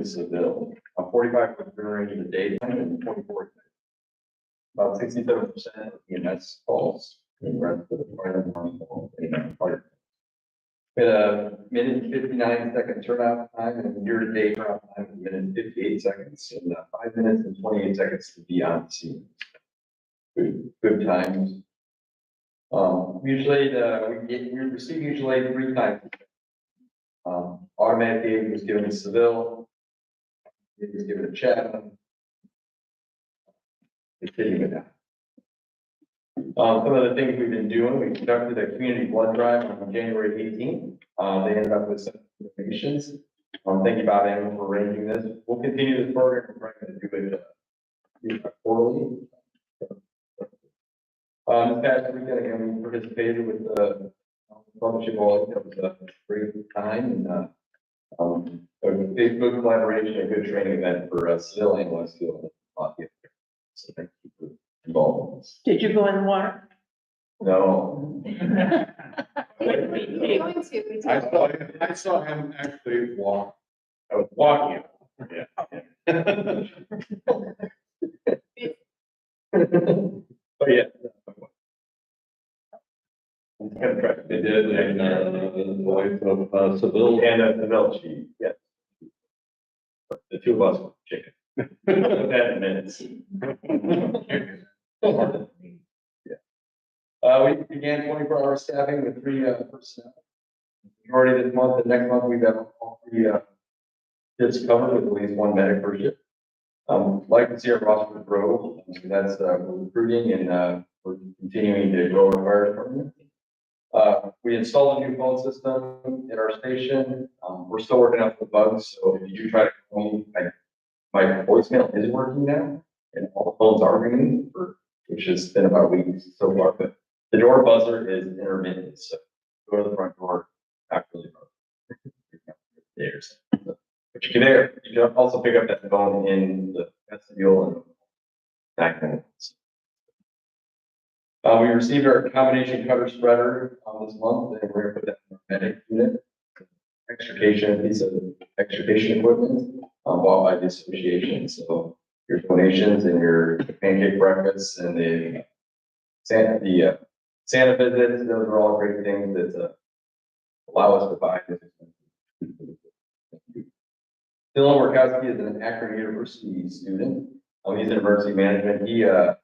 in Seville. 45 was during the daytime and 24. About 67% of EMS calls in rest of the fire department calls, fire. We had a minute and 59-second turnout time and year-to-date turnout time of a minute and 58 seconds and 5 minutes and 28 seconds to be on scene. Good times. Usually we receive usually 3 times. Automatic aid was given to Seville. It was given to Chatham. Continuing with that. Some of the things we've been doing, we conducted a community blood drive on January 18th. They ended up with some donations. Thank you, Bob Amon, for arranging this. We'll continue this program. We're trying to do it quarterly. This past weekend, again, we participated with the Chippewa Lake. That was a great time and a good collaboration, a good training event for Seville and Westfield. So thank you for involved in this. Did you go in the water? No. I saw him actually walk. I was walking. But yeah. They did, and the wife of Seville. And Seville chief, yes. The two of us were chicken. That minutes. We began 24-hour staffing with 3 personnel. Majority this month, and next month we've got all 3 shifts covered with at least 1 medic per shift. Like to see our roster grow. That's we're recruiting and we're continuing to grow our fire department. We installed a new phone system at our station. We're still working out the bugs, so if you do try to call me, my voicemail is working now, and all the phones are ringing, which has been about a week so far. But the door buzzer is intermittent, so go to the front door, not really hard. There's, but you can also pick up that phone in the vestibule and that kind of thing. We received our combination cutter spreader this month, and we're going to put that in our medic unit. Piece of extrication equipment bought by the association. So your donations and your pancake breakfasts and the Santa visits, those are all great things that allow us to buy this. Dylan Workowski is an Akron University student. He's in emergency management. He did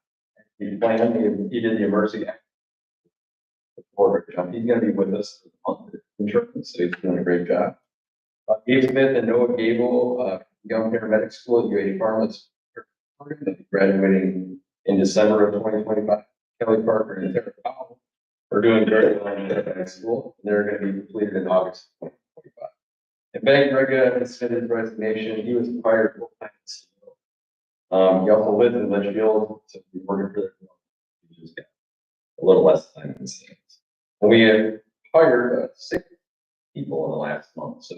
the emergency jump. He's going to be with us on the insurance, so he's doing a great job. Gabe Smith and Noah Gable, young paramedic school at UH Pharma's program, they'll be graduating in December of 2025. Kelly Parker and Tara Powell are doing very well in paramedic school. They're going to be completed in August of 2025. And Ben Grega has submitted his resignation. He was fired full-time. He also lives in Litchfield, so he's working for them. He just got a little less time than things. And we have hired 6 people in the last month. So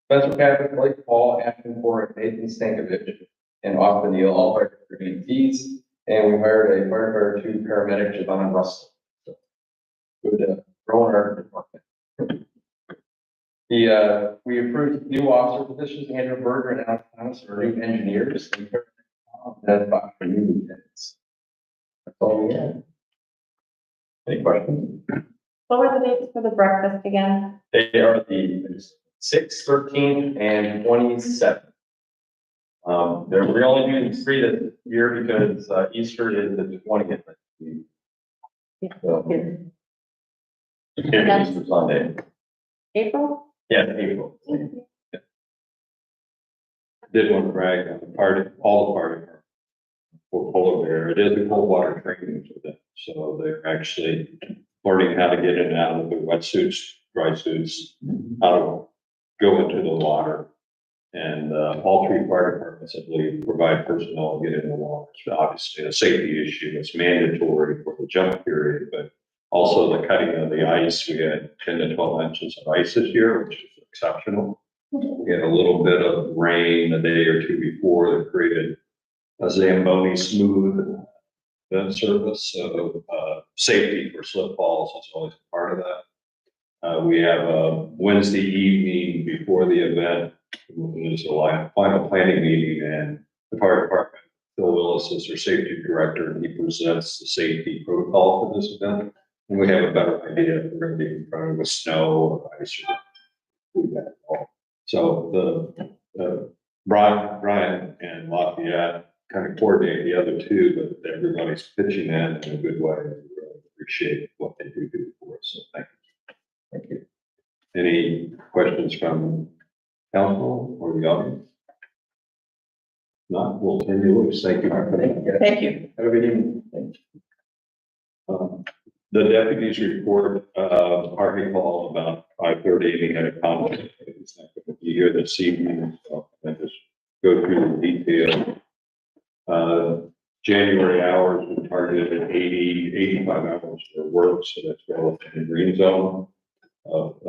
Spencer Patrick, Blake Paul, Ashton Ford, Nathan Stankovic, and Austin Neal, all fired for EMTs. And we hired a firefighter 2 paramedic, Javon Russell. So good growing our department. We approved new officer positions, Andrew Berger and Alex Thomas are new engineers. That's about for new lieutenants. That's all we have. Any questions? What were the dates for the breakfast again? They are the 6th, 13th, and 27th. We're only doing 3 this year because Easter is the 20th. So, Easter Sunday. April? Yeah, April. Did want to brag on the party, all the party for polar bear. It is a cold water training for them. So they're actually learning how to get in and out of their wetsuits, dry suits, how to go into the water. And all 3 fire departments, I believe, provide personnel to get in the water. It's obviously a safety issue. It's mandatory for the jump period, but also the cutting of the ice. We had 10 to 12 inches of ice this year, which is exceptional. We had a little bit of rain a day or 2 before that created a Zamboni smooth surface. So safety for slip falls is always part of that. We have a Wednesday evening before the event There's a final planning meeting, and the fire department, Phil Willis is their safety director, and he presents the safety protocol for this event. And we have a better idea if we're going to be confronted with snow or ice or do that at all. So Brian and Lafayette kind of coordinate the other two, but everybody's pitching in a good way. We really appreciate what they do for us. So thank you. Thank you. Any questions from council or the audience? Not, we'll turn you loose. Thank you. Thank you. Have a good evening. Thank Um, The deputies report, Harvey called about 5:30, he had a conflict. He's not going to be here this evening, so I just go through the detail. January hours, we targeted 85 hours for work, so that's well within the green zone of,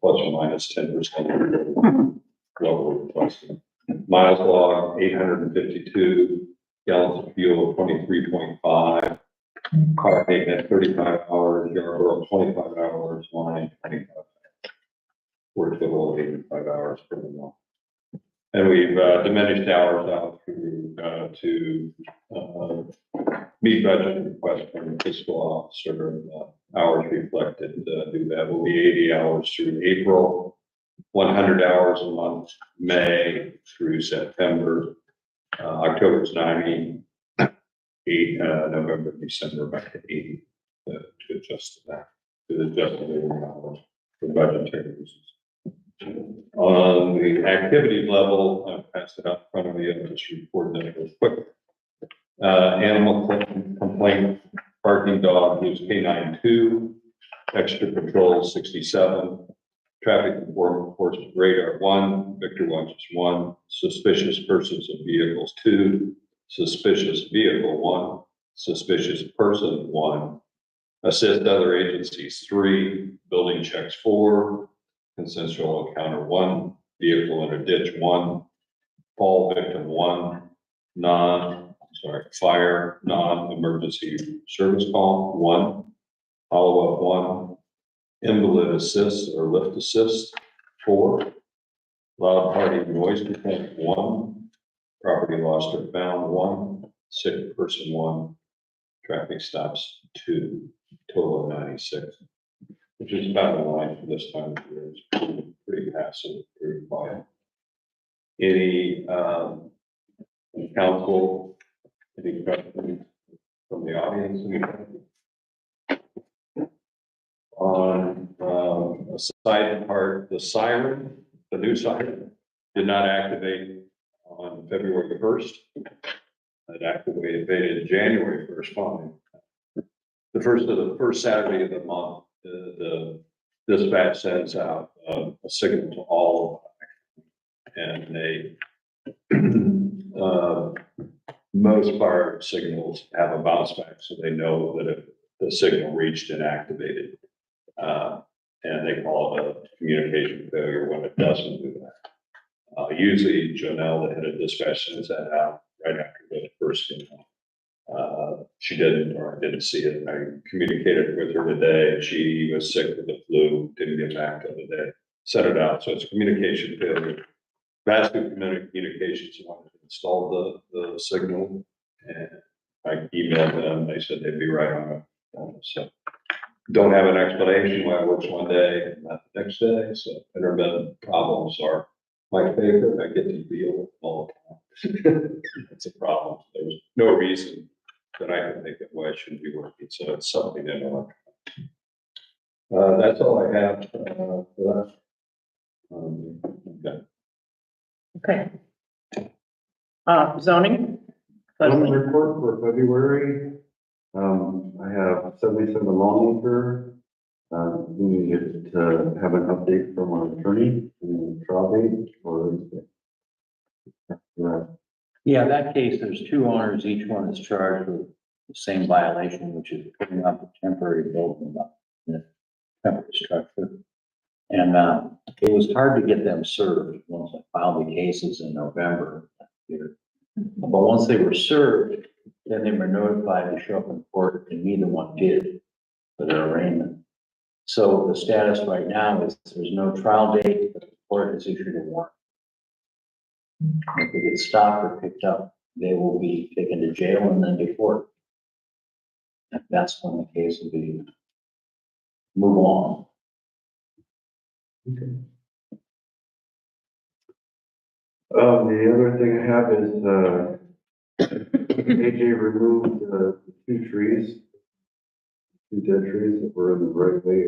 plus or minus 10%. What we're requesting. Miles logged, 852, gallons of fuel, 23.5. Car maintenance, 35 hours, yard work, 25 hours, line, 25 hours. We're a total of 85 hours per month. And we've diminished hours out to meet budget request from the fiscal officer. And, hours reflected do that will be 80 hours through April, 100 hours a month, May through September, October's 90. November, December, back to 80 to adjust to that, to adjust the labor hours for budgetary reasons. On the activity level, I'll pass it up in front of you, I'll just report that real quick. Animal complaint, barking dog, who's K9 2, extra patrol 67, traffic enforcement radar 1, Victor watches 1, suspicious persons of vehicles 2, suspicious vehicle 1, suspicious person 1, assist other agencies 3, building checks 4, consensual encounter 1, vehicle in a ditch 1, fall victim 1, fire non-emergency service call 1, follow-up 1, invalid assist or lift assist 4, loud party noise complaint 1, property lost or found 1, sick person 1, traffic stops 2, total of 96, which is about in line for this time of year. It's pretty passive, pretty quiet. Any council, any questions from the audience? On a side part, the siren, the new siren, did not activate on February 1st. It activated January 1st, fine. The first Saturday of the month, the dispatch sends out a signal to all of them, and they most fire signals have a bounce back, so they know that if the signal reached and activated, and they call it a communication failure when it doesn't do that. Usually Janelle, the head of dispatch, sends that out right after the first signal. She didn't, or I didn't see it. I communicated with her today. She was sick with the flu, didn't get back the other day. Set it out, so it's communication failure. Vascular Communications wanted to install the signal, and I emailed them. They said they'd be right on it. So don't have an explanation why it works one day and not the next day. So intermittent problems are my favorite. I get to deal with all the time. It's a problem. There's no reason that I can think of why it shouldn't be working. So it's something in electronic. That's all I have for that. Okay. Okay. Zoning? Zoning report for February. I have 77 lawmaker. We needed to have an update from our attorney and trial date for. Yeah, that case, there's two owners. Each one is charged with the same violation, which is putting up a temporary building in a temporary structure. And it was hard to get them served once I filed the cases in November last year. But once they were served, then they were notified to show up in court, and neither one did for their arraignment. So the status right now is there's no trial date, but the court has issued a warrant. If they get stopped or picked up, they will be taken to jail and then to court. And that's when the case will be move on. The other thing I have is, AJ removed, the two trees. Two dead trees that were in the right way.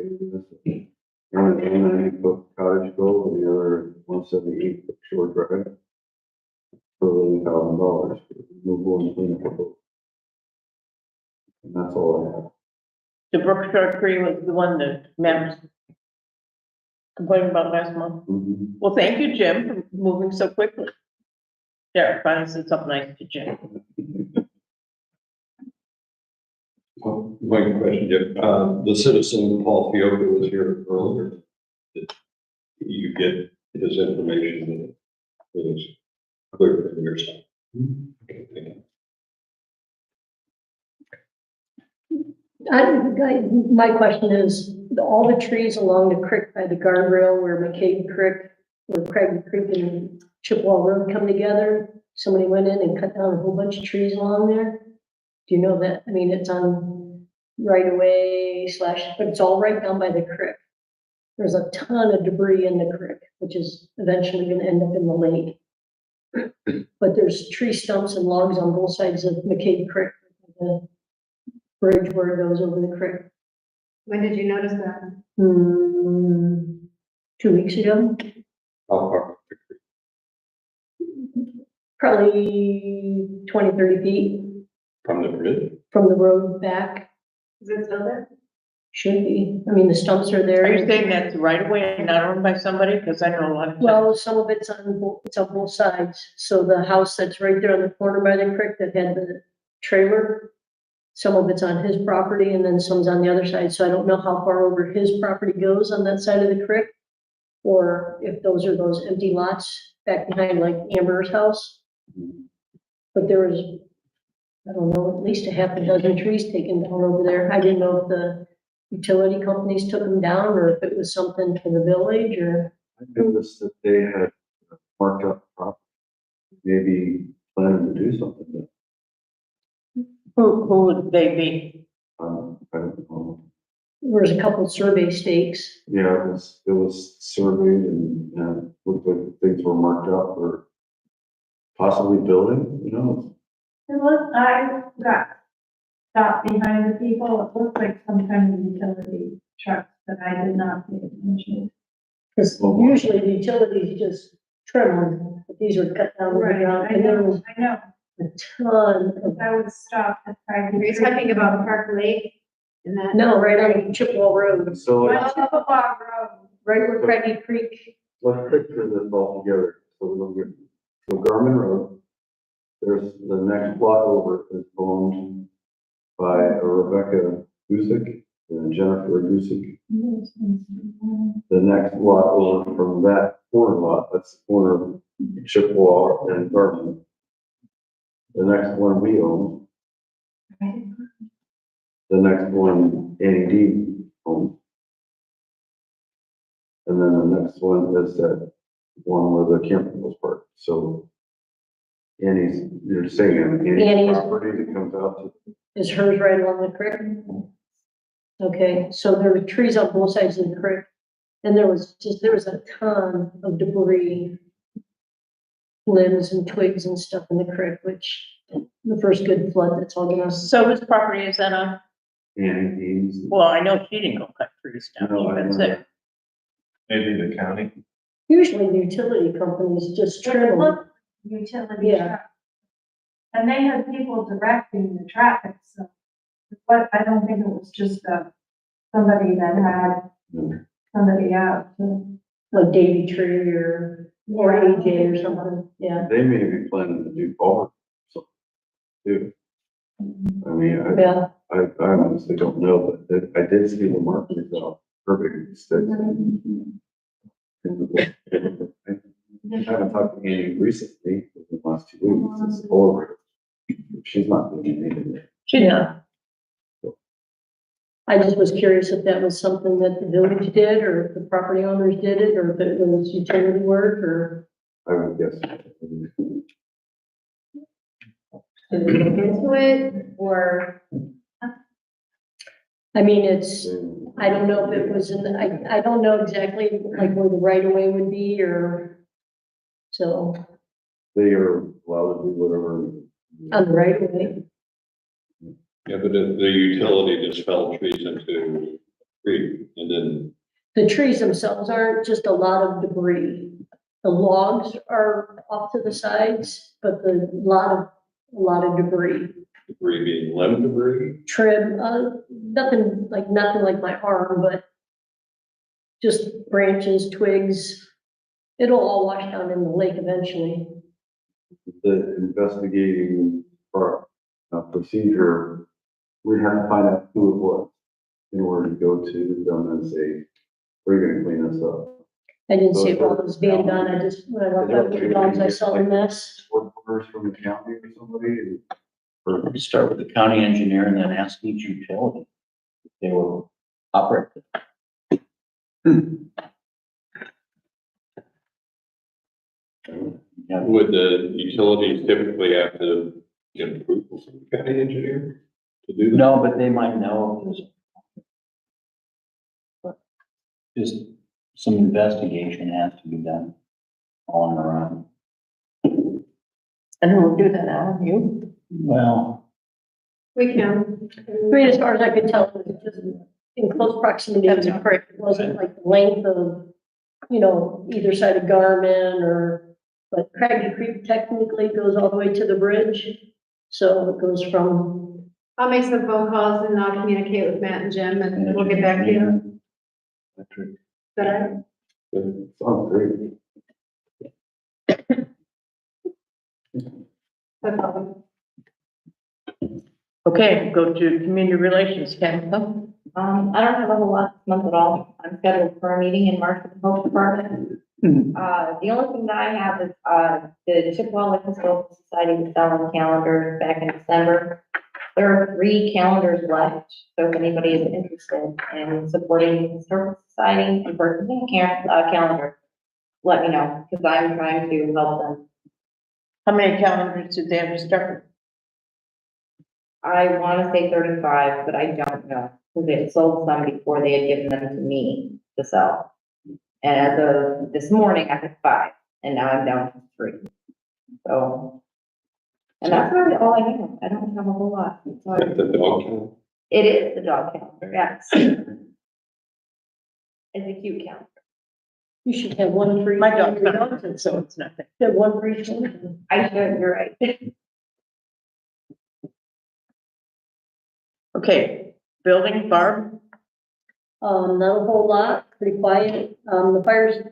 One at 198 Cottage Grove and the other 178 Shore Drive. For $11,000 for removal and cleanup of both. And that's all The Brookshire tree was the one that Matt was complaining about last month. I have. Well, thank you, Jim, for moving so quickly. There, finally said something nice to Jim. One question, Jim. The citizen, Paul Fiocco, was here earlier. Did you get his information? It was clear from your side. Okay, thank you. My question is, all the trees along the creek by the guardrail where McCabe Creek, where Craig Creek and Chippewa Road come together, somebody went in and cut down a whole bunch of trees along there? Do you know that? I mean, it's on right away slash, but it's all right down by the creek. There's a ton of debris in the creek, which is eventually gonna end up in the lake. But there's tree stumps and logs on both sides of McCabe Creek, the bridge where it goes over the creek. When did you notice that? 2 weeks ago, How far? probably 20, 30 feet From the bridge? from the road back. Is it still there? Should be. I mean, the stumps are there. Are you saying that's right away and not owned by somebody? Because I know a lot of. Well, some of it's on, it's on both sides. So the house that's right there on the corner by the creek that had the trailer, some of it's on his property and then some's on the other side. So I don't know how far over his property goes on that side of the creek. Or if those are those empty lots back behind like Amber's house. But there was, I don't know, at least a half a dozen trees taken down over there. I didn't know if the utility companies took them down or if it was something for the village or. I noticed that they had marked up property, maybe planning to do something, Who would they be? but, I don't know. There was a couple survey stakes. Yeah, it was surveyed and looked like things were marked up for possibly building, you know. It was, I got stopped behind the people, it looked like some kind of utility trucks, but I did not pay attention. Because usually the utilities just trim them, but these were cut down. Right, I And there was know, a ton of, I was stopped at Pride. Are you talking about Park Lake? And that? no, right on Chippewa Road, So Well, let's Chippewa Road, right where Craggy Creek. picture this all together. So we'll get, so Garmin Road, there's the next plot over is owned by Rebecca Gusick and Jennifer Gusick. The next lot over from that corner lot, that's the corner of Chippewa and Garmin. The next one we own. The next one, Annie D owns. And then the next one is that one where the camper was parked. So Annie's, you're saying Annie's Annie's. property that comes out to. Is hers right along the creek? Okay, so there were trees on both sides of the creek. And there was a ton of debris, limbs and twigs and stuff in the creek, which the first good flood, that's all gonna. So whose property is that on? Annie Dean's. Well, I know she didn't go cut trees down, No, I even know say. that. Maybe the county? Usually the utility companies just it trim them. looked utility Yeah. truck. And they had people directing the traffic, so. But I don't think it was just, somebody that had somebody out. Like Davy Tree or AJ or something, yeah. They may be planning to do all something too. I mean, Yeah, I honestly don't know, but I did see the markings out perfect sticks. I haven't talked to Annie recently, in the last 2 weeks, it's over. She's not doing anything. She not. I just was curious if that was something that the village did, or if the property owners did it, or if it was utility work, or, I would guess. Did we look into it or? I mean, it's, I don't know if it was in, I don't know exactly like where the right of way would be, or, so, They are allowed to do whatever. on the right of way. Yeah, but the utility just fell trees into the creek and then, The trees themselves aren't, just a lot of debris. The logs are off to the sides, but a lot of debris. debris being limb debris. Trim, nothing like my arm, but just branches, twigs. It'll all wash down in the lake eventually. The investigating procedure, we have to find out who it was in order to go to them and say, we're gonna clean this up. I didn't see it while it was being done. I just, when I walked out with the dogs, I saw the mess. Work orders from the county or somebody. Or Start with the county engineer and then ask each utility if they will operate. Yeah, Would the utilities typically have to get approval from the county engineer to do that? no, but they might know if there's just some investigation has to be done on their own. And who will do that now? You? Well, We can. I mean, as far as I could tell, it was just in close proximity to the creek. It wasn't like the length of, either side of Garmin but Craggy Creek technically goes all the way to the bridge. So it goes from, I'll make some phone calls and I'll communicate with Matt and Jim and we'll get back to you. But sounds great. that's all. Okay, go to community relations, Ken. I don't have a whole lot this month at all. I'm scheduled for a meeting in March with the health department. The only thing that I have is, the Chippewa Lake Historical Society was selling calendars back in December. There are 3 calendars left, so if anybody is interested in supporting the Historical Society and purchasing a calendar, let me know, because I'm trying to help them. How many calendars did they have to start with? I want to say 35, but I don't know, because they had sold some before they had given them to me to sell. And as of this morning, I had 5, and now I'm down to 3. So, and that's really all I have. I don't have a whole lot. Like the dog kennel? It is the dog calendar, yes. It's a cute calendar. you should have one for each. My dog's not on it, so it's nothing. Have one for each one. I should, you're right. Okay, building, Barb? Not a whole lot, pretty quiet. The fire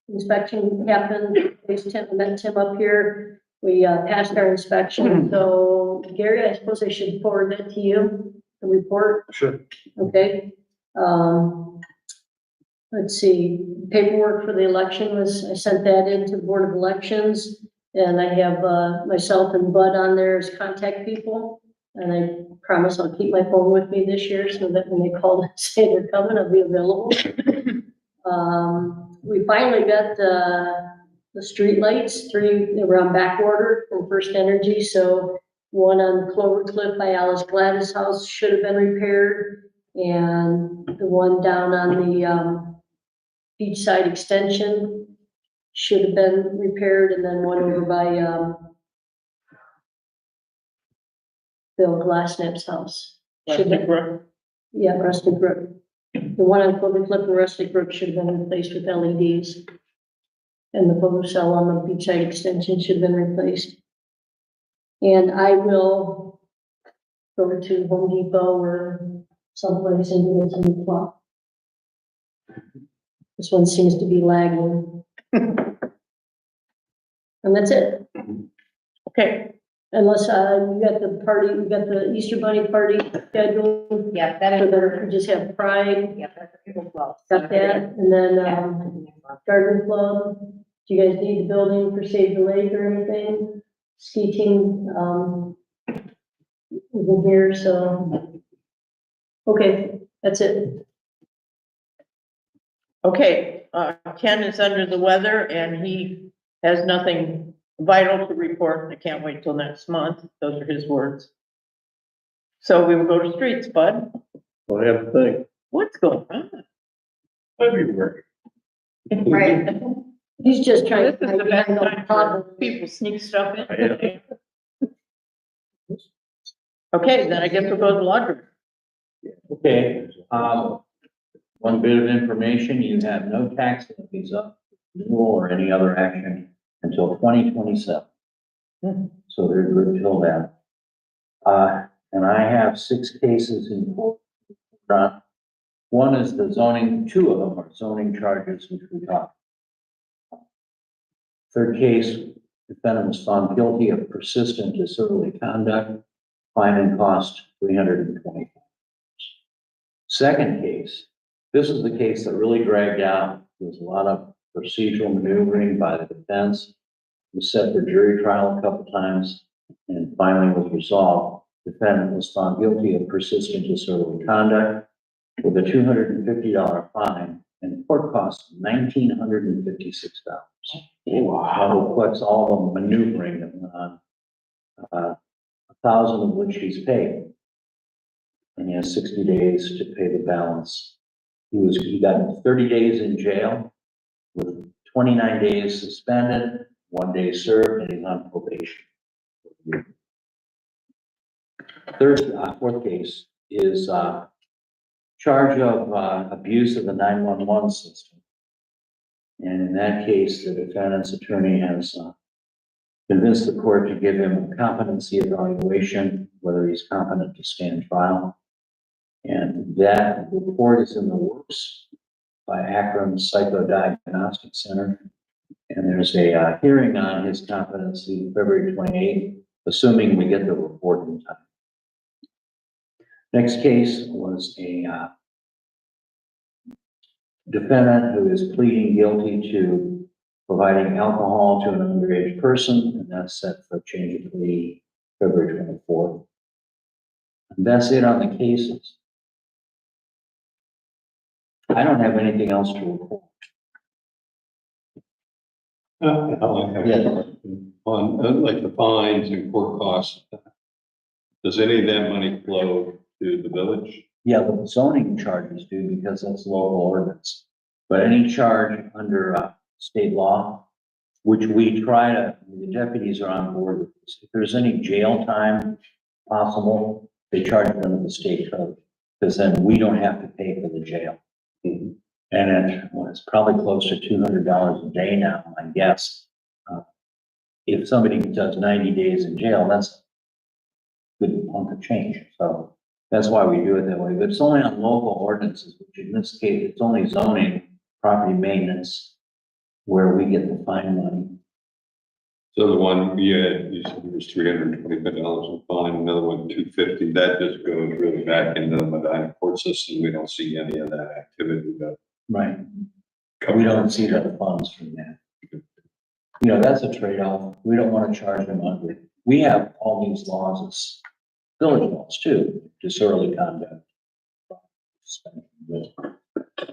inspection happened. I met Tim up here. We passed our inspection. So Gary, I suppose I should forward that to you, the report. Sure. Okay. Let's see, paperwork for the election I sent that in to the Board of Elections. And I have myself and Bud on there as contact people. And I promise I'll keep my phone with me this year so that when they call and say they're coming, I'll be available. We finally got the street lights, 3, they were on back order from First Energy. So one on Clover Cliff by Alice Gladys' house should have been repaired. And the one down on the beachside extension should have been repaired. And then one over by Bill Glassnap's house. Should have been, yeah, Rustic Brook. The one on Clover Cliff and Rustic Brook should have been replaced with LEDs. And the photo cell on the beachside extension should have been replaced. And I will go to Home Depot or someplace and get some clock. This one seems to be lagging. And that's it. Okay, Unless, you got the Easter Bunny party scheduled. Yeah, that So is, there, we just have Pride, yeah, that's April 12th. got that, and then, Garden Club. Do you guys need the building for Save the Lake or anything? Ski team, is in here, so. Okay, That's it. Okay, Ken is under the weather and he has nothing vital to report. I can't wait till next month. Those are his words. So we will go to streets, Bud. I have to think. What's going on? February. Right. He's just trying This to. is the best time for people sneak stuff in. Okay, then I guess we'll go to the laundry. Okay, one bit of information, you have no tax levies up, or any other action until 2027. So they're good till then. And I have 6 cases in court. One is the zoning, 2 of them are zoning charges, which we talked. Third case, defendant was found guilty of persistent disorderly conduct, fine and cost $320. Second case, this is the case that really dragged out. There's a lot of procedural maneuvering by the defense. It was set for jury trial a couple times and finally was resolved. Defendant was found guilty of persistent disorderly conduct with a $250 fine and court costs $1,956. Wow. That reflects all the maneuvering that went on. 1,000 of which he's paid. And he has 60 days to pay the balance. He got 30 days in jail with 29 days suspended, 1 day served, and he's on probation. Fourth case is charge of abuse of the 911 system. And in that case, the defendant's attorney has convinced the court to give him a competency evaluation, whether he's competent to stand trial. And that report is in the works by Akron Psychodiagnostic Center. And there's a hearing on his competency February 28th, assuming we get the report in time. Next case was a defendant who is pleading guilty to providing alcohol to an underage person, and that's set for a change of plea February 24th. And that's it on the cases. I don't have anything else to report. On, like the fines and court costs, does any of that money flow to the village? Yeah, the zoning charges do because that's local ordinance. But any charge under state law, which we try to, the deputies are on board with this. If there's any jail time possible, they charge it under the state code, because then we don't have to pay for the jail. And it's probably close to $200 a day now, I guess. If somebody does 90 days in jail, that's a good hunk of change. So that's why we do it that way. But it's only on local ordinances, which in this case, it's only zoning, property maintenance, where we get the fine money. So the one you said it was $325 in fine, another one $250. That just goes really back into the Medina court system. We don't see any of that activity. Right. We don't see the funds from that. You know, that's a trade-off. We don't want to charge them under. We have all these laws, it's village laws too, disorderly conduct.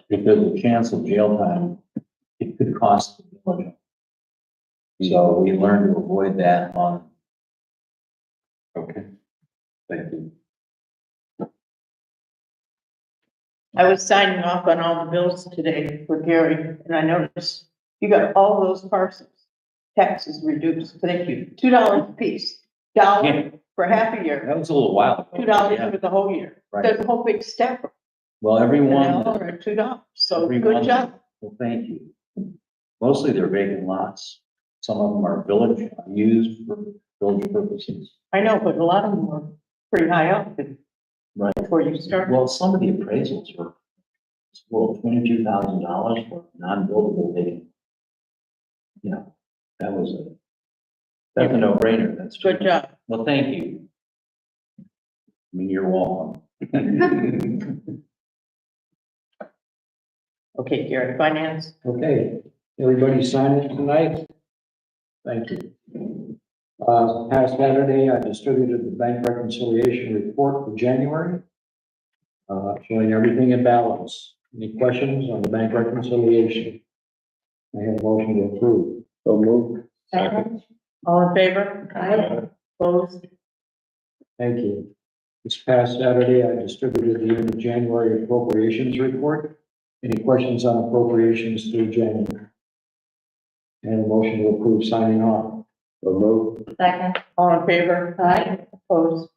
If there's a chance of jail time, it could cost the village. So we learn to avoid that on. Okay, thank you. I was signing off on all the bills today for Gary, and I noticed you got all those parcels, taxes reduced, thank you, $2 a piece, Yeah. $1 for half a year, That was a little while ago. $2 Yeah. for the whole year. Right. There's a whole big step, Well, and everyone. all are at $2, so everyone- good job. Well, thank you. Mostly they're vacant lots. Some of them are village, used for village purposes. I know, but a lot of them were pretty high up Right. before you started. Well, some of the appraisals were, well, $22,000 for non-buildable vacant. You know, that's a no-brainer. That's Good job. Well, thank you. I mean, you're welcome. Okay, Gary, finance. Okay, everybody sign in tonight? Thank you. Past Saturday, I distributed the bank reconciliation report for January. showing everything in balance. Any questions on the bank reconciliation? I have a motion to approve. So moved. Second. All in favor? Aye. Opposed? Thank you. This past Saturday, I distributed the end of January appropriations report. Any questions on appropriations through January? And a motion to approve signing off. So moved. Second. All in favor? Aye. Opposed?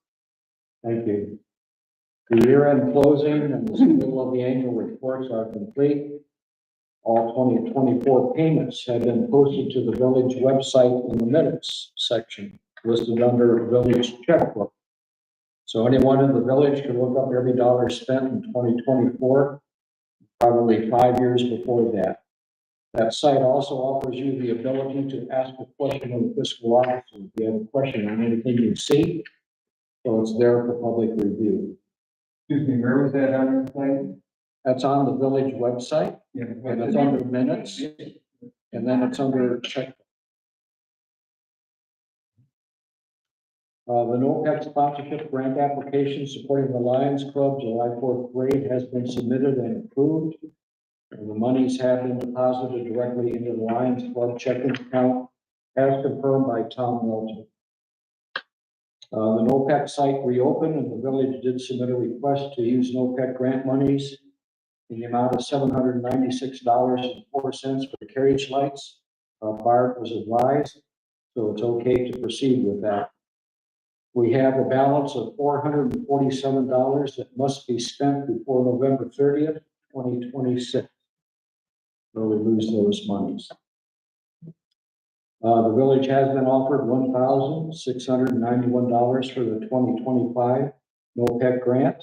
Thank you. The year-end closing and the middle of the annual reports are complete. All 2024 payments have been posted to the village website in the minutes section, listed under village checkbook. So anyone in the village can look up every dollar spent in 2024, probably 5 years before that. That site also offers you the ability to ask a question of the fiscal officer if you have a question on anything you see. So it's there for public review. Excuse me, where was that on the site? That's on the village website, and it's under minutes, and then it's under check. The NOPEC sponsorship grant application supporting the Lions Club July 4th parade has been submitted and approved. And the monies have been deposited directly into the Lions Club checking account as confirmed by Tom Walton. The NOPEC site reopened and the village did submit a request to use NOPEC grant monies in the amount of $796.04 for carriage lights. Bart was advised, so it's okay to proceed with that. We have a balance of $447 that must be spent before November 30th, 2026. Or we lose those monies. The village has been offered $1,691 for the 2025 NOPEC grant.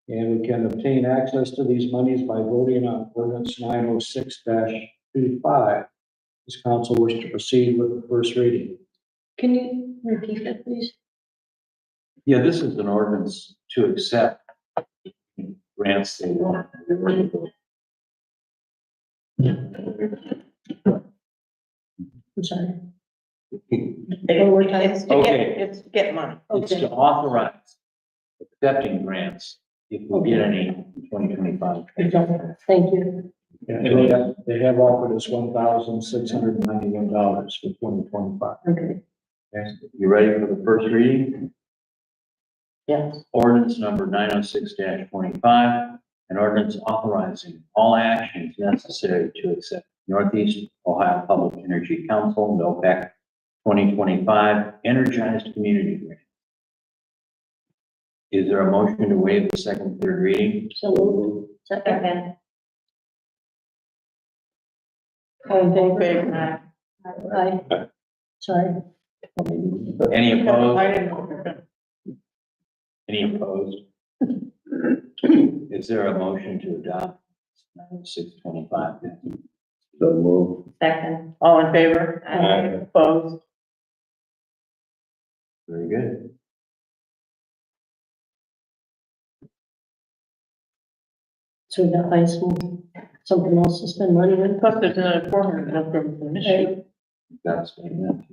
And we can obtain access to these monies by voting on ordinance 906-25. Does council wish to proceed with the first reading? Can you repeat that, please? Yeah, this is an ordinance to accept grants they want. I'm sorry. It's to get, Okay. it's to get money. It's to authorize accepting grants if we get any in 2025. Thank you. And they have offered us $1,691 for 2025. Okay. Okay, you ready for the first reading? Yes. Ordinance number 906-25, an ordinance authorizing all actions necessary to accept Northeast Ohio Public Energy Council, NOPEC 2025 Energized Community Grant. Is there a motion to waive the second and third reading? So moved. Second. Second. All in All in favor? favor? Aye. Sorry. Any I opposed? didn't know. Any opposed? Is there a motion to adopt 906-25? So move. Second. All in favor? Aye. Opposed? Very good. So we got to find something else to spend money on. Plus there's another 400 left over from this year. That's been,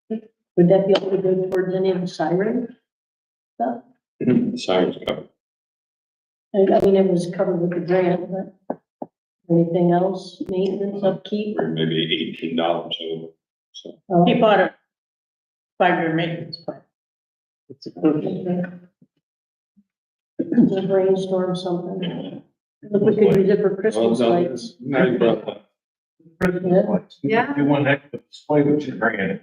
Would that be able to go towards any of the siren stuff? Simon's covered. I mean, it was covered with the grant, but anything else, maintenance, upkeep? Or maybe $18 over. So He bought a 5-year maintenance plan. It's included. We'll brainstorm something. Look, we could use it for Christmas lights. Now you brought that. Yeah. You want that to display what you're bringing.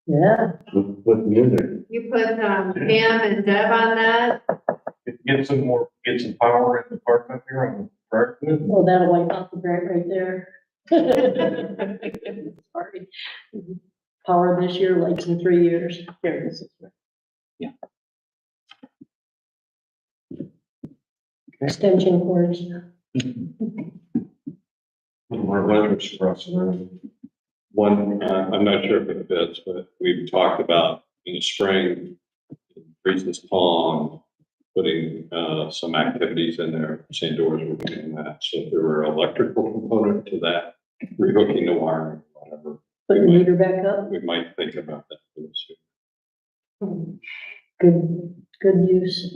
Yeah, With music. You put, Pam and Deb on that? Get some power in the park up here on the park. well, that'll wipe out the grant right there. Sorry. Power this year, lights in 3 years. Here, this is. Extension cords. More letters for us. One, I'm not sure if it fits, but we've talked about in the spring, Priestess Pond, putting some activities in there. St. Doors were doing that. So if there were electrical component to that, rehooking the wiring, whatever, Put the meter back up. we might think about that for this year. Good, good use.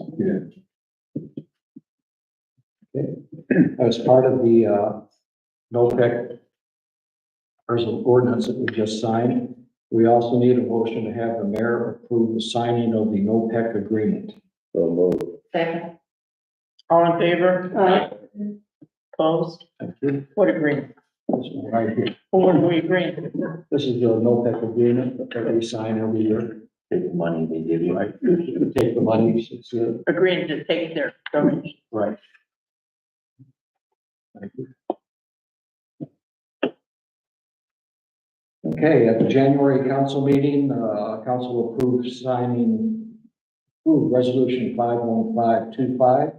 As part of the, NOPEC, there's an ordinance that we just signed. We also need a motion to have the mayor approve the signing of the NOPEC agreement. Second. All in favor? Aye. Opposed? Thank you. What agreement? This one right here. What do we agree? This is the NOPEC agreement that we sign every year. Take the money they give you. Right, you take the money, it's, Agreeing to take their donation. right. Thank you. Okay, at the January council meeting, council approved resolution 51525,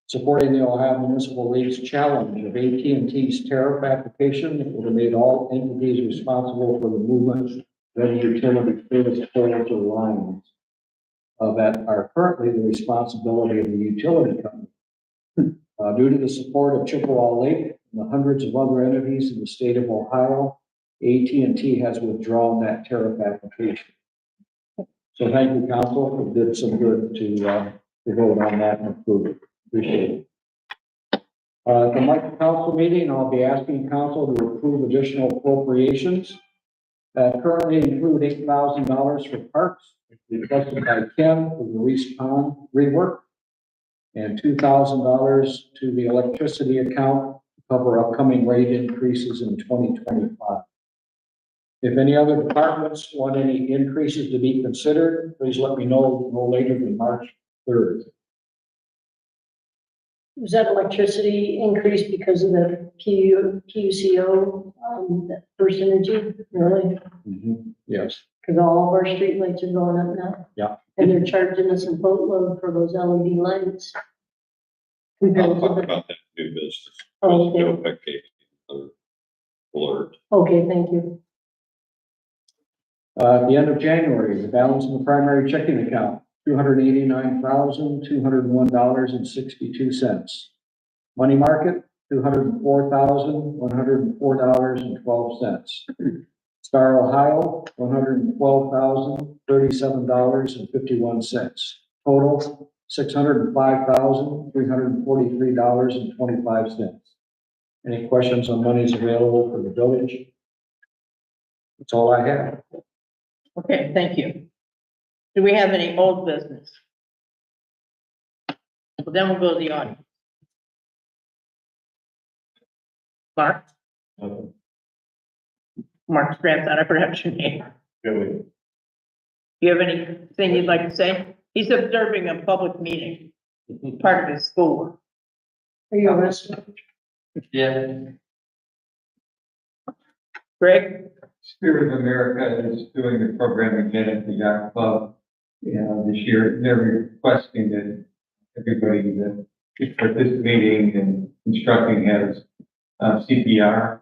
supporting the Ohio Municipal League's challenge of AT&T's tariff application that would have made all entities responsible for the movement of any utility service poles or lines that are currently the responsibility of the utility company. Due to the support of Chippewa Lake and the hundreds of other entities in the state of Ohio, AT&T has withdrawn that tariff application. So thank you, council. It did some good to vote on that and approve it. Appreciate it. At the next council meeting, I'll be asking council to approve additional appropriations that currently include $8,000 for parks, requested by Ken for the Reese Pond rework, and $2,000 to the electricity account to cover upcoming rate increases in 2025. If any other departments want any increases to be considered, please let me know no later than March 3rd. Was that electricity increase because of the PUCO, that percentage, really? Yes. Because all of our streetlights are going up now. Yeah. And they're charging us a boatload for those LED lights. Compared I'll to talk the- about that new business. Oh, okay. NOPEC alert. Okay, thank you. At the end of January, the balance in the primary checking account, $289,201.62. Money market, $204,104.12. Star Ohio, $112,037.51. Total, $605,343.25. Any questions on monies available for the village? That's all I have. Okay, thank you. Do we have any old business? Well, then we'll go to the audience. Mark? Mark's grandson, I forgot your name. Do you have anything you'd like to say? He's observing a public meeting, part of his schoolwork. Are you a wrestler? Yeah. Greg? Spirit of America is doing the program again at the Yacht Club. This year, they're requesting that everybody that is participating and instructing has CPR. I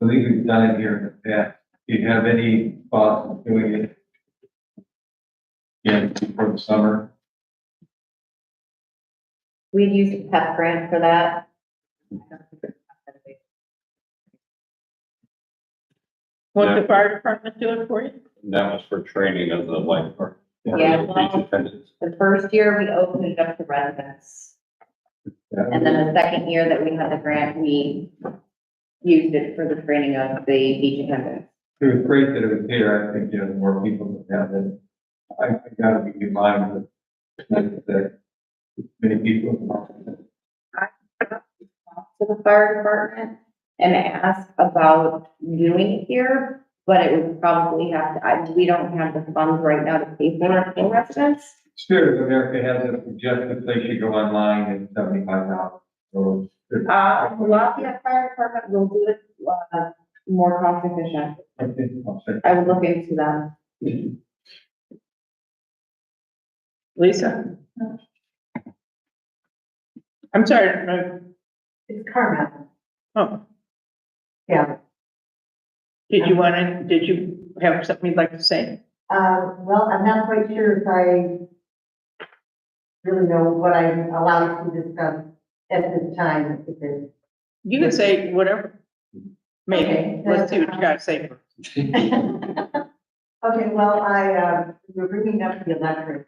believe we've done it here in the past. Do you have any thoughts of doing it again before the summer? We'd use a PEP grant for that. Won't the fire department do it for you? And that was for training of the lifeguard. Yeah, Beach well, attendants. the first year we opened it up to residents. And then the second year that we had the grant, we used it for the training of the beach attendants. It was great that it was here. I think, the more people that have it. I gotta be in mind that many people. To the fire department and ask about doing it here, but it would probably have to, we don't have the funds right now to pay for it for residents. Spirit of America has a suggested place you go online and $75. So, Lafayette Fire Department will do it, more cost efficient. I'll say. I would look into that. Lisa? I'm sorry, no, It's Carmen. oh, Yeah. did you have something you'd like to say? Well, I'm not quite sure if I really know what I'm allowed to discuss at this time. Because You can say whatever. Maybe, Okay. let's see what you gotta say first. Okay, well, we're bringing up the electric.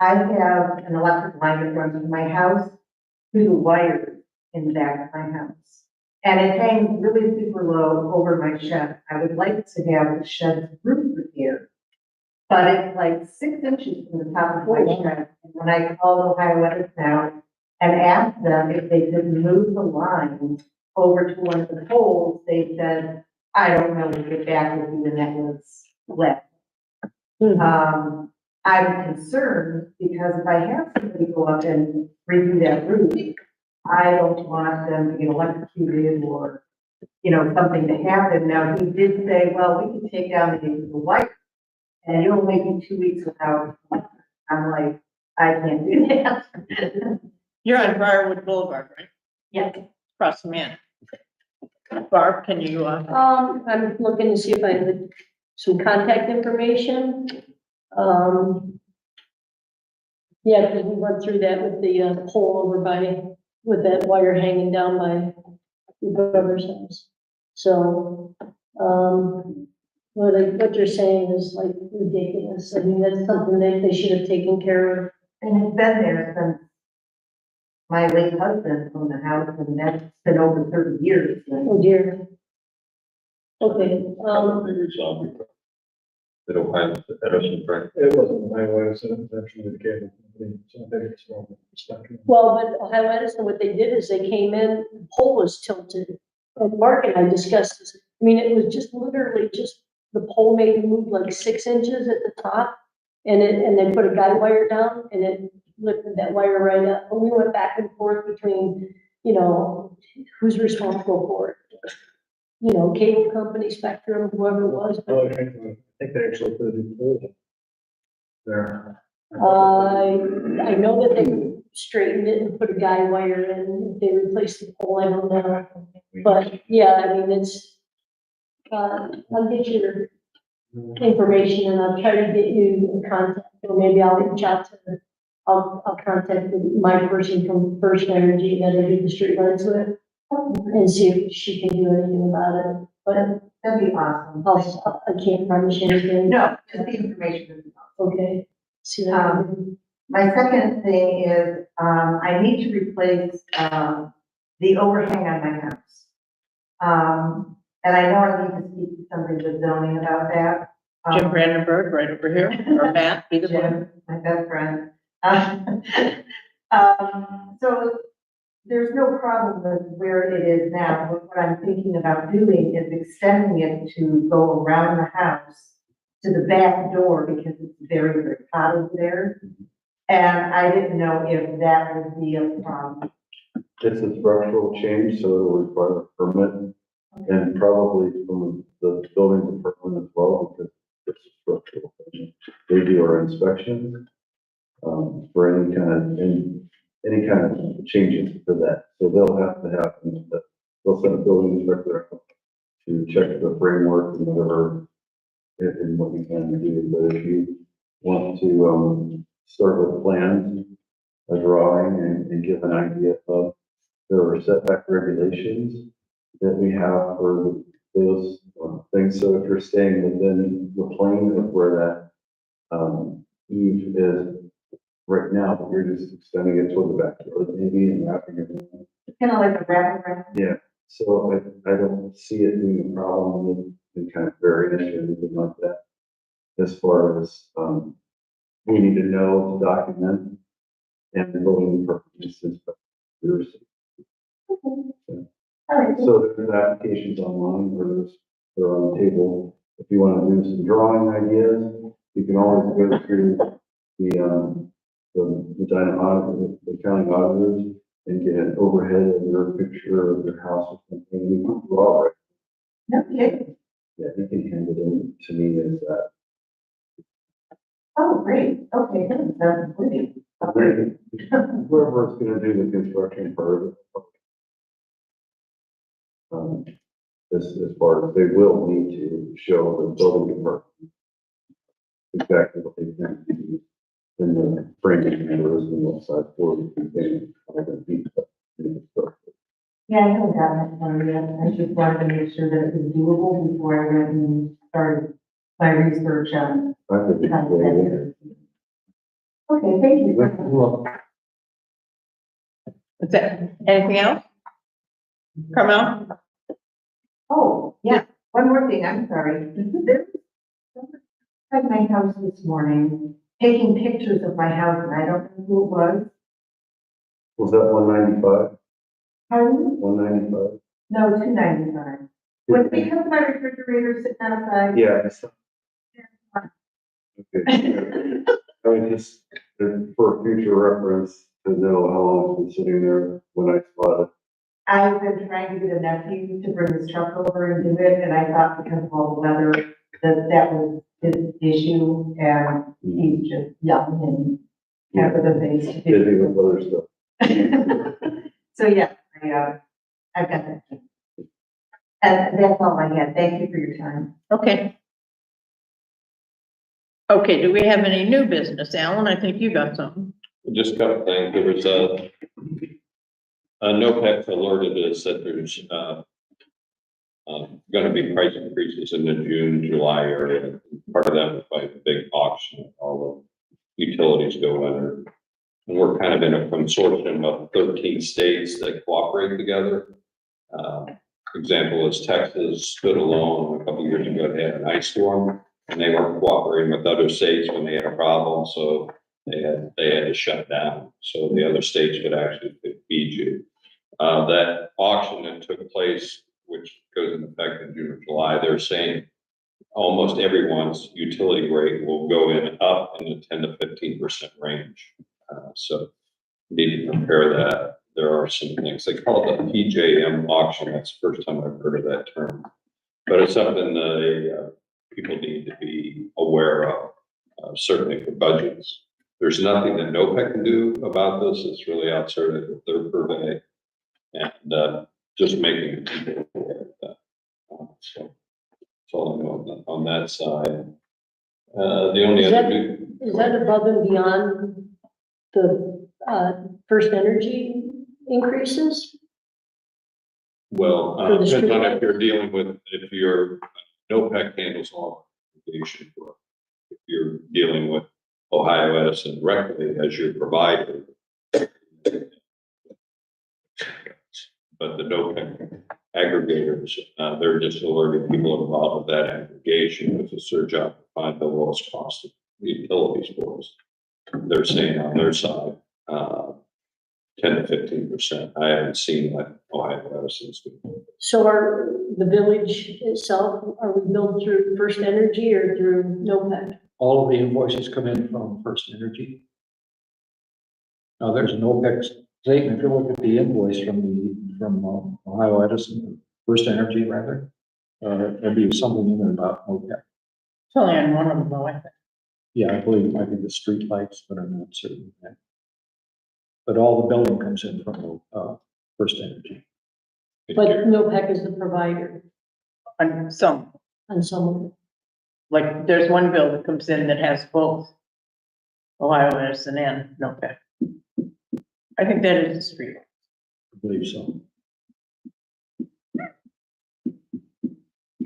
I have an electric line that runs from my house to the wires in the back of my house. And it hangs really super low over my shed. I would like to have the shed's roof repaired. But it's like 6 inches from the top of my shed. And when I called Ohio Electric now and asked them if they could move the line over to one of the poles, they said, I don't know, we'll get back with you, and that was left. I'm concerned because if I have somebody go up and redo that roof, I don't want them to get electrocuted or, you know, something to happen. Now, he did say, well, we can take down the wire and you'll make it 2 weeks without. I'm like, I can't do that. You're on Briarwood Boulevard, right? Yeah. Across the man. Barb, can you, I'm looking to see if I have some contact information. Yeah, because we went through that with the pole over by, with that wire hanging down by your brother's house. So, what you're saying is like ridiculous. I mean, that's something that they should have taken care of. And it's been there since my late husband owned the house, and that's been over 30 years. Oh dear. Okay, They don't have Edison, right? It wasn't my way, so it was actually the cable company, so I think it's from spectrum. well, but Ohio Edison, what they did is they came in, the pole was tilted. And Mark and I discussed this. I mean, it was just literally just, the pole maybe moved like 6 inches at the top. And they put a guy wire down and it lifted that wire right up. And we went back and forth between, you know, who's responsible for it. You know, cable company, Spectrum, whoever it was. Oh, I think they actually put it in pole there. I know that they straightened it and put a guy wire in. If they replaced the pole, I don't know. But yeah, I mean, it's, I'll get your information and I'll try to get you a contact, or maybe I'll reach out to, I'll contact my person from First Energy that I do the street lights with and see if she can do anything about it. But That'd be awesome. I can't promise you anything. No, just the information would be awesome. Okay. See that? My second thing is, I need to replace, the overhang on my house. And I know I need to speak to somebody with zoning about that. Jim Brandenburg, right over here, or Matt, either one. Jim, my best friend. So there's no problem with where it is now, but what I'm thinking about doing is extending it to go around the house to the back door because it's very, very hot over there. And I didn't know if that would be a problem. It's a structural change, so it'll require a permit and probably from the building department as well, because it's a structural thing. They do our inspections, for any kind of changes to that. So they'll have to happen, they'll send a building inspector out to check the framework and whatever, and what you can do. But if you want to, start with plans, a drawing, and give an idea of, there are setback regulations that we have for those things. So if you're staying within the plane of where that eave is right now, but you're just extending it toward the back door maybe and wrapping it around. Kind of like a wrap around. Yeah, so I don't see it being a problem with kind of variance or anything like that. As far as, we need to know to document and the building purposes. All right. So there's applications online or they're on the table. If you want to do some drawing ideas, you can always go through the county auditors and get an overhead of your picture of your house or something. You can draw it. Okay. Yeah, you can hand it in to me as that. Oh, great. Okay, that's great. Whoever's gonna do the construction part of it. As far as they will need to show the building department exactly what they can do in the framing members and what size floors and things. Yeah, I haven't gotten that done yet. I just wanted to make sure that it was doable before I went and started my research on. I think it's Okay, thank you. Is that, anything else? Carmel? Oh, yeah, one more thing, I'm sorry. There was at my house this morning, taking pictures of my house, and I don't know who it was. Was that 195? Pardon? 195? No, 295. Was it because my refrigerator sitting outside? Yeah. Okay. I mean, just for future reference, to know how long it's been sitting there when I spotted. I've been trying to get a nephew to bring his truck over and do it, and I thought because of all the weather, that was his issue, and he's just young and have other things to do. Busy with other stuff. So, yeah, I've got that. And that's all I had. Thank you for your time. Okay. Okay, do we have any new business, Alan? I think you got something. Just a couple things. There was NOPEC alerted us that there's, gonna be price increases in the June, July area. Part of that was by the big auction, all the utilities go under. And we're kind of in a consortium of 13 states that cooperate together. Example is Texas stood alone a couple years ago. They had an ice storm and they weren't cooperating with other states when they had a problem. So they had to shut down. So the other states could actually feed you. That auction that took place, which goes into effect in June or July, they're saying almost everyone's utility rate will go in up in the 10 to 15% range. So need to compare that. There are some things, they call it the PJM auction. That's the first time I've heard of that term. But it's something that people need to be aware of, certainly for budgets. There's nothing that NOPEC can do about this. It's really outside of their purvey. And just making people aware of that. So that's all I know on that side. The only Is other that- new. Is that above and beyond the, First Energy increases? Well, For the depends on streetlights? if you're dealing with, if you're, NOPEC handles all application for. If you're dealing with Ohio Edison directly as your provider. But the NOPEC aggregators, they're just alerting people involved with that aggregation. It's their job to find the lowest cost of utilities for us. They're saying on their side, 10 to 15%. I haven't seen what Ohio Edison's doing. So are the village itself, are we billed through First Energy or through NOPEC? All of the invoices come in from First Energy. Now, there's an OPEC statement. If you look at the invoice from Ohio Edison, First Energy rather, there'd be something in there about OPEC. It's only on one of them, though, I think. Yeah, I believe it might be the street lights, but I'm not certain. of that. But all the billing comes in from First Energy. But NOPEC is the provider On some, on some of it. like, there's one bill that comes in that has both Ohio Edison and NOPEC. I think that is the street. I believe so.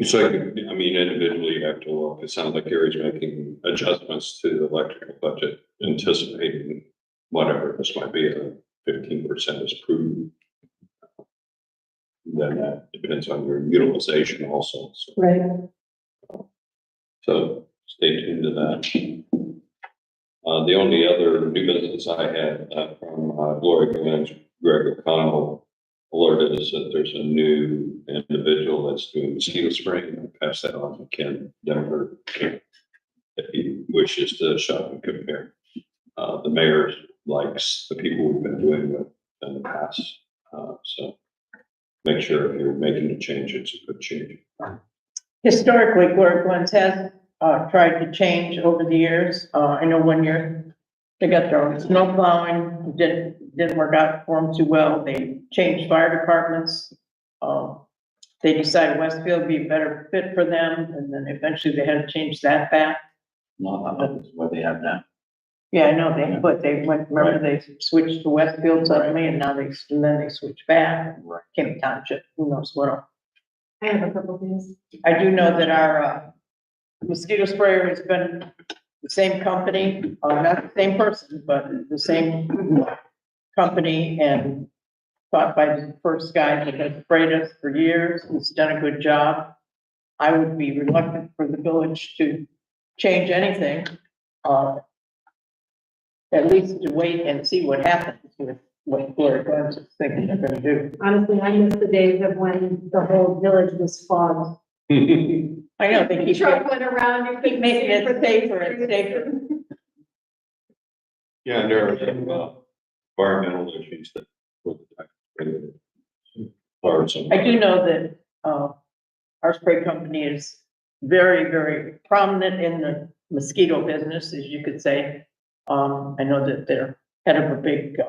So, I mean, individually, you have to look. It sounds like Gary's making adjustments to the electrical budget, anticipating whatever this might be, 15% is prudent. Then that depends on your utilization also. So, Right. so stay tuned to that. The only other new business I had from Gloria Glynn's Greg O'Connell alerted us that there's a new individual that's doing mosquito spraying. I'll pass that on to Ken Denver if he wishes to shop and compare. The mayor likes the people we've been doing with in the past. So make sure if you're making a change, it's a good change. Historically, Gloria Glenn has tried to change over the years. I know one year they got their snow plowing, didn't work out for them too well. They changed fire departments. They decided Westfield would be a better fit for them, and then eventually they had to change that back. No, that's what they have now. Yeah, I know they went, remember they switched to Westfield suddenly, and now and then they switched back. Came Township, who knows what else. I have a couple things. I do know that our mosquito sprayer has been the same company, not the same person, but the same company, and taught by the first guy that has sprayed us for years. He's done a good job. I would be reluctant for the village to change anything, at least to wait and see what happens with what Florida Gardens is thinking they're gonna do. Honestly, I miss the days of when the whole village was fogged. I know, they keep Truck went around, you keep could making see it for safer and safer. Yeah, and there are some, environmental issues that. Or some. I do know that, our spray company is very, very prominent in the mosquito business, as you could say. I know that they're head of a big,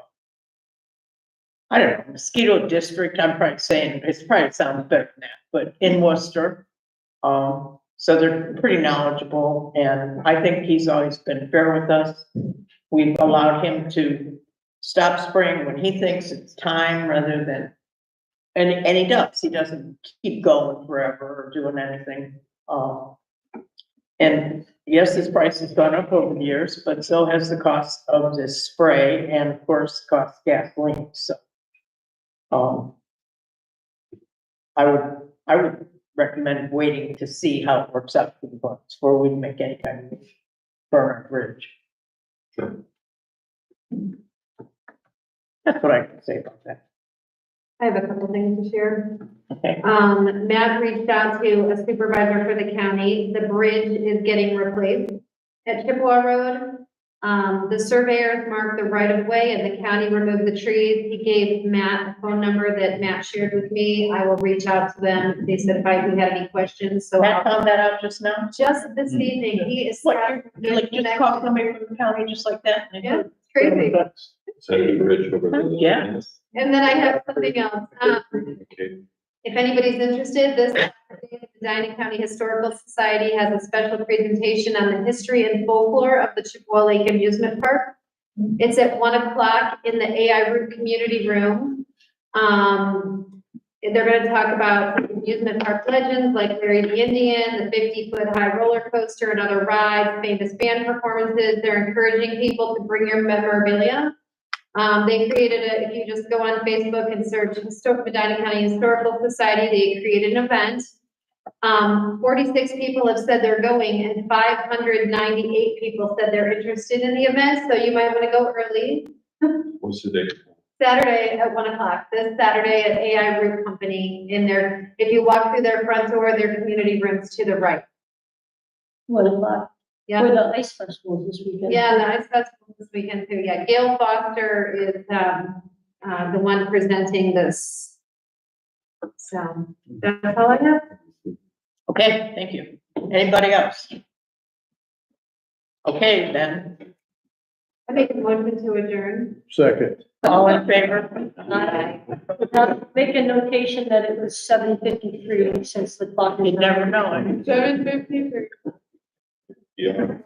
I don't know, mosquito district, I'm probably saying, it's probably sounds better than that, but in Worcester. So they're pretty knowledgeable, and I think he's always been fair with us. We've allowed him to stop spraying when he thinks it's time rather than, and he does, he doesn't keep going forever or doing anything. And yes, his price has gone up over the years, but so has the cost of this spray and of course, cost of gasoline, so. I would recommend waiting to see how it works out for the bunch before we make any kind of burn or bridge. Sure. That's what I can say about that. I have a couple things to share. Okay. Matt reached out to a supervisor for the county. The bridge is getting replaced at Chippewa Road. The surveyors marked the right of way and the county removed the trees. He gave Matt a phone number that Matt shared with me. I will reach out to them. They said if we had any questions, so. Matt found that out just now? Just this evening, he is. What, you like just call somebody from the county just like that? Yeah, it's crazy. Sandy Bridge over there. Yeah. And then I have something else. Okay. If anybody's interested, this Saturday, the Medina County Historical Society has a special presentation on the history and folklore of the Chippewa Lake Amusement Park. It's at 1:00 in the AI Root Community Room. They're going to talk about amusement park legends like Larry the Indian, the 50-foot high roller coaster, and other rides, famous band performances. They're encouraging people to bring your memorabilia. They created if you just go on Facebook and search Medina County Historical Society, they created an event. 46 people have said they're going and 598 people said they're interested in the event. So you might want to go early. What's the date? Saturday at 1:00, this Saturday at AI Root Company in there. If you walk through their front door, their community rooms to the right. 1:00. Yeah. For the ice festival this weekend. Yeah, the ice festival this weekend too. Yeah, Gail Foster is, the one presenting this. So that's all I have. Okay, thank you. Anybody else? Okay, then, I make a motion to adjourn. Second. all in favor? Aye. Make a notation that it was 7:53 since the clock. You never know. 7:53. Yeah.